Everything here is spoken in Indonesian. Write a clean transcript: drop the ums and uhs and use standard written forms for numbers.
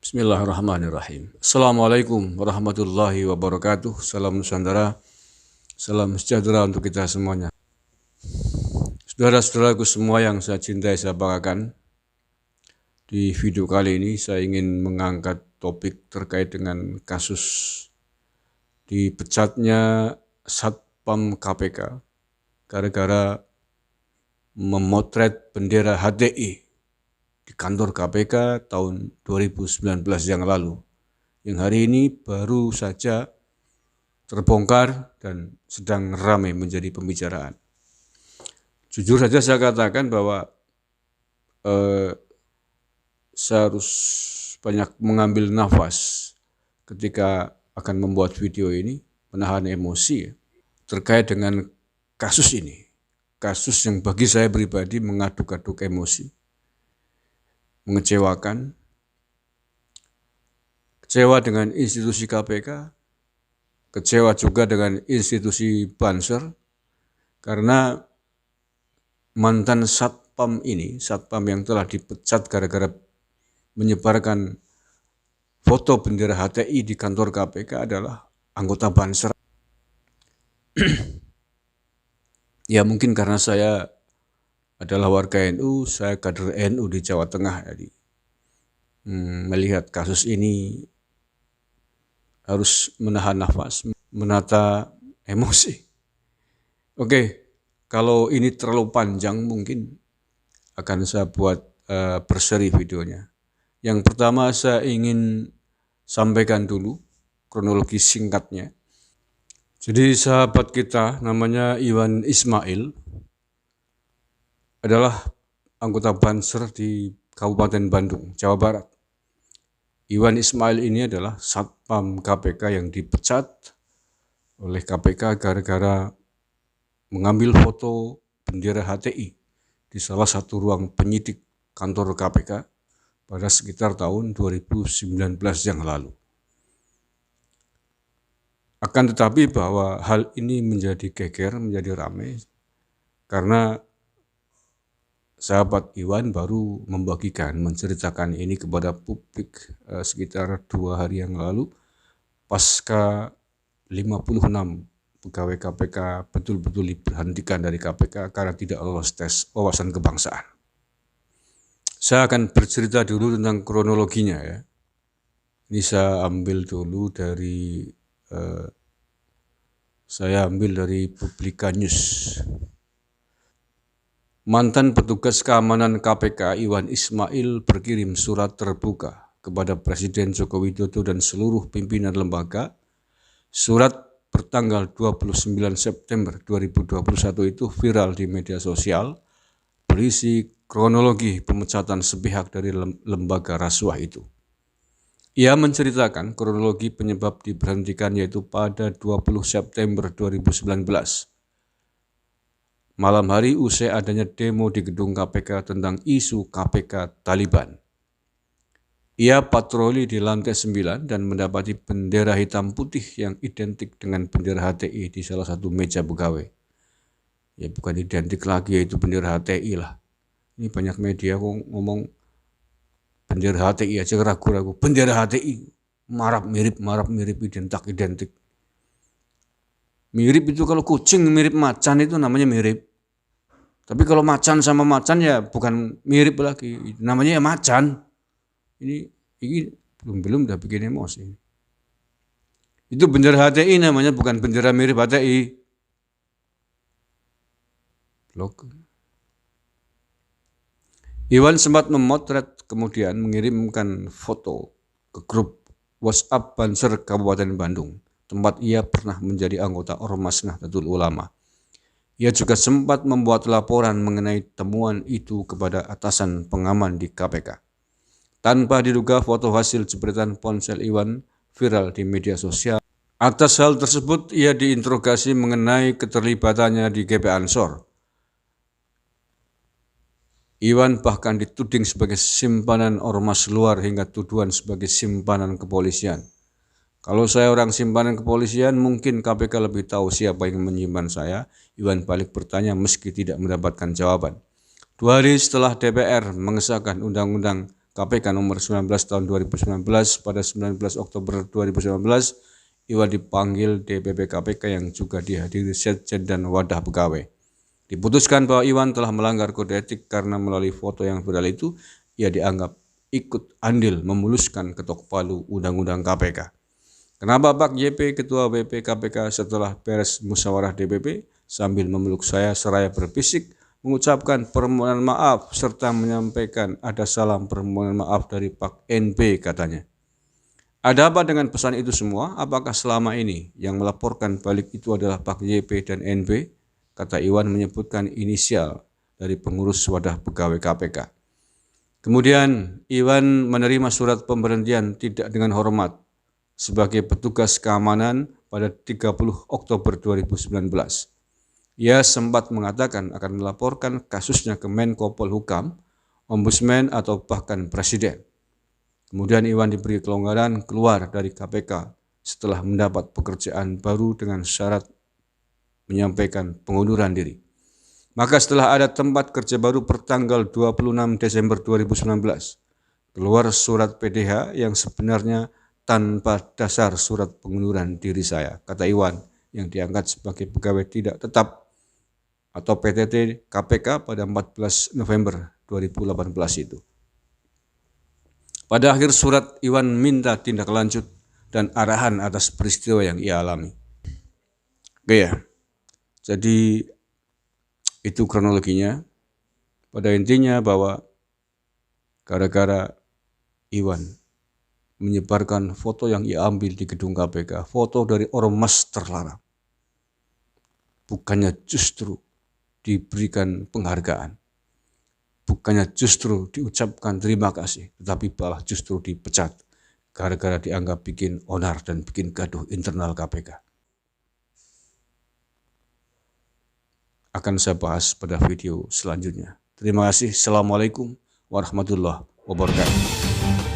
Bismillahirrahmanirrahim. Assalamualaikum warahmatullahi wabarakatuh. Salam Nusantara, salam sejahtera untuk kita semuanya. Saudara-saudaraku semua yang saya cintai, saya banggakan, di video kali ini saya ingin mengangkat topik terkait dengan kasus dipecatnya Satpam KPK gara-gara memotret bendera HTI di kantor KPK tahun 2019 yang lalu, yang hari ini baru saja terbongkar dan sedang ramai menjadi pembicaraan. Jujur saja saya katakan bahwa saya harus banyak mengambil nafas ketika akan membuat video ini, menahan emosi terkait dengan kasus ini. Kasus yang bagi saya pribadi mengaduk-aduk emosi, mengecewakan, kecewa dengan institusi KPK, kecewa juga dengan institusi Banser, karena mantan Satpam ini, Satpam yang telah dipecat gara-gara menyebarkan foto bendera HTI di kantor KPK adalah anggota Banser. Ya mungkin karena saya adalah warga NU, saya kader NU di Jawa Tengah, jadi melihat kasus ini harus menahan nafas, menata emosi. Oke, kalau ini terlalu panjang mungkin akan saya buat berseri videonya. Yang pertama saya ingin sampaikan dulu kronologi singkatnya. Jadi sahabat kita namanya Iwan Ismail adalah anggota Banser di Kabupaten Bandung, Jawa Barat. Iwan Ismail ini adalah Satpam KPK yang dipecat oleh KPK gara-gara mengambil foto bendera HTI di salah satu ruang penyidik kantor KPK pada sekitar tahun 2019 yang lalu. Akan tetapi bahwa hal ini menjadi geger, menjadi ramai, karena sahabat Iwan baru membagikan, menceritakan ini kepada publik sekitar 2 hari yang lalu, pasca 56 pegawai KPK betul-betul diberhentikan dari KPK karena tidak lolos tes wawasan kebangsaan. Saya akan bercerita dulu tentang kronologinya ya. Ini saya ambil dulu dari Publika News. Mantan petugas keamanan KPK Iwan Ismail berkirim surat terbuka kepada Presiden Joko Widodo dan seluruh pimpinan lembaga. Surat bertanggal 29 September 2021 itu viral di media sosial, berisi kronologi pemecatan sepihak dari lembaga rasuah itu. Ia menceritakan kronologi penyebab diberhentikan, yaitu pada 20 September 2019. Malam hari usai adanya demo di gedung KPK tentang isu KPK Taliban. Ia patroli di lantai 9 dan mendapati bendera hitam putih yang identik dengan bendera HTI di salah satu meja pegawai. Ya bukan identik lagi, yaitu bendera HTI lah. Ini banyak media ngomong bendera HTI aja ragu-ragu. Bendera HTI marap mirip, identik. Mirip itu kalau kucing mirip macan itu namanya mirip. Tapi kalau macan sama macan ya bukan mirip lagi, namanya ya macan. Ini belum udah bikin emosi. Itu bendera HTI namanya, bukan bendera mirip HTI. Blok. Iwan sempat memotret kemudian mengirimkan foto ke grup WhatsApp Banser Kabupaten Bandung, tempat ia pernah menjadi anggota Ormas Nahdlatul Ulama. Ia juga sempat membuat laporan mengenai temuan itu kepada atasan pengaman di KPK. Tanpa diduga, foto hasil jepretan ponsel Iwan viral di media sosial. Atas hal tersebut, ia diinterogasi mengenai keterlibatannya di GP Ansor. Iwan bahkan dituding sebagai simpanan ormas luar hingga tuduhan sebagai simpanan kepolisian. Kalau saya orang simpanan kepolisian, mungkin KPK lebih tahu siapa yang menyimpan saya. Iwan balik bertanya meski tidak mendapatkan jawaban. 2 hari setelah DPR mengesahkan Undang-Undang KPK nomor 19 tahun 2019 pada 19 Oktober 2019, Iwan dipanggil DPP KPK yang juga dihadiri Sekjen dan Wadah Pegawai. Diputuskan bahwa Iwan telah melanggar kode etik karena melalui foto yang viral itu, ia dianggap ikut andil memuluskan ketok palu Undang-Undang KPK. Kenapa Pak JP Ketua BP KPK setelah beres musyawarah DPP sambil memeluk saya seraya berbisik mengucapkan permohonan maaf serta menyampaikan ada salam permohonan maaf dari Pak NB katanya. Ada apa dengan pesan itu semua? Apakah selama ini yang melaporkan balik itu adalah Pak JP dan NB? Kata Iwan menyebutkan inisial dari pengurus Wadah Pegawai KPK. Kemudian Iwan menerima surat pemberhentian tidak dengan hormat sebagai petugas keamanan pada 30 Oktober 2019. Ia sempat mengatakan akan melaporkan kasusnya ke Menko Polhukam, Ombudsman atau bahkan Presiden. Kemudian Iwan diberi kelonggaran keluar dari KPK setelah mendapat pekerjaan baru dengan syarat menyampaikan pengunduran diri. Maka setelah ada tempat kerja baru pertanggal 26 Desember 2019, keluar surat PDH yang sebenarnya tanpa dasar surat pengunduran diri saya, kata Iwan yang diangkat sebagai pegawai tidak tetap atau PTT KPK pada 14 November 2018 itu. Pada akhir surat, Iwan minta tindak lanjut dan arahan atas peristiwa yang ia alami. Oke ya, jadi itu kronologinya. Pada intinya bahwa gara-gara Iwan menyebarkan foto yang ia ambil di gedung KPK, foto dari ormas terlarang, bukannya justru diberikan penghargaan, bukannya justru diucapkan terima kasih, tetapi malah justru dipecat gara-gara dianggap bikin onar dan bikin gaduh internal KPK. Akan saya bahas pada video selanjutnya. Terima kasih. Assalamualaikum warahmatullahi wabarakatuh.